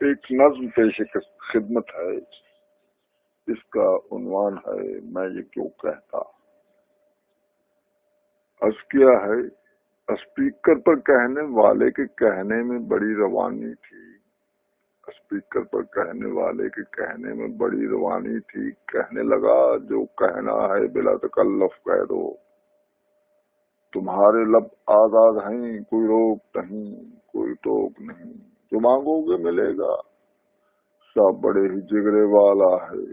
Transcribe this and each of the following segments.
ایک نظم پیش خدمت ہے، اس کا عنوان ہے میں یہ کیوں کہتا۔ عرض کیا ہے، اسپیکر پر کہنے والے کے کہنے میں بڑی روانی تھی، اسپیکر پر کہنے والے کے کہنے میں بڑی روانی تھی، کہنے لگا جو کہنا ہے بلا تکلف کہہ دو، تمہارے لب آزاد ہیں، کوئی روک نہیں، کوئی ٹوک نہیں، جو مانگو گے ملے گا، شاہ بڑے ہی جگرے والا ہے،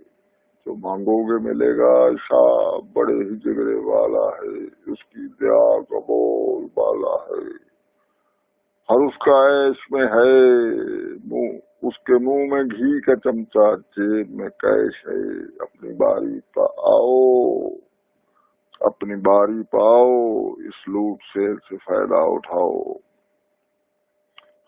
جو مانگو گے ملے گا، شاہ بڑے ہی جگرے والا ہے، اس کی دیا کا بول بالا ہے، ہر اس کا عیش میں ہے منہ، اس کے منہ میں گھی کا چمچہ، جیب میں کیش ہے، اپنی باری پہ آؤ، اپنی باری پاؤ، اس لوٹ سیل سے فائدہ اٹھاؤ،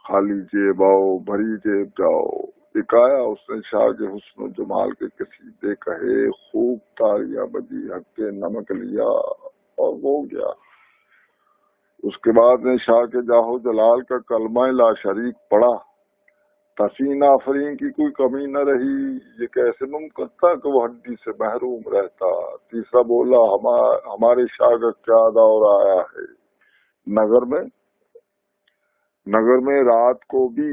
خالی جیب آؤ بھری جیب جاؤ۔ ایک آیا اس نے شاہ کے حسن و جمال کے قصیدے کہے، خوب تالیاں بجی، حق کے نمک لیا اور وہ گیا۔ اس کے بعد نے شاہ کے جاہو جلال کا کلمہ لا شریک پڑھا، تحسین آفرین کی کوئی کمی نہ رہی، یہ کیسے ممکن تھا کہ وہ ہڈی سے محروم رہتا۔ تیسرا بولا ہمارے شاہ کا کیا دور آیا ہے، نگر میں رات کو بھی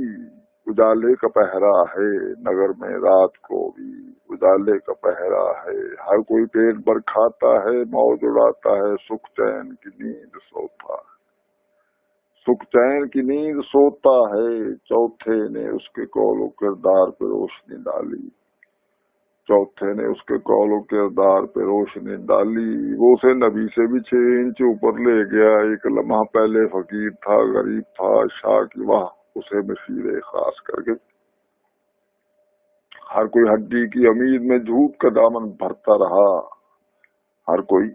اجالے کا پہرا ہے، نگر میں رات کو بھی اجالے کا پہرا ہے، ہر کوئی پیٹ بھر کھاتا ہے، موج اڑاتا ہے، سکھ چین کی نیند سوتا ہے، سکھ چین کی نیند سوتا ہے۔ چوتھے نے اس کے قول و کردار پہ روشنی ڈالی، چوتھے نے اس کے قول و کردار پہ روشنی ڈالی، وہ اسے نبی سے بھی 6 انچ اوپر لے گیا۔ ایک لمحہ پہلے فقیر تھا، غریب تھا، شاہ کی واہ اسے بشیر خاص کر کے۔ ہر کوئی ہڈی کی امید میں جھوٹ کا دامن بھرتا رہا، ہر کوئی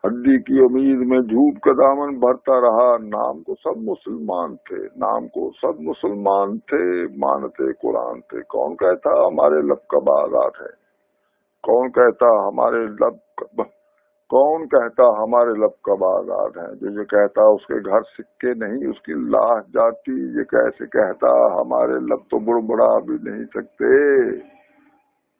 ہڈی کی امید میں جھوٹ کا دامن بھرتا رہا، نام کو سب مسلمان تھے، نام کو سب مسلمان تھے، مانتے قرآن تھے، کون کہتا ہمارے لب کا باغات ہے، کون کہتا ہمارے لب کا باغات ہیں، جو یہ کہتا اس کے گھر سکے نہیں اس کی لاش جاتی، یہ کیسے کہتا ہمارے لب تو بڑبڑا بھی نہیں سکتے،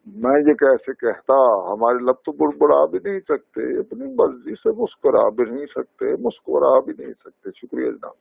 میں یہ کیسے کہتا ہمارے لب تو بڑبڑا بھی نہیں سکتے، اپنی مرضی سے مسکرا بھی نہیں سکتے، مسکرا بھی نہیں سکتے۔ شکریہ جناب۔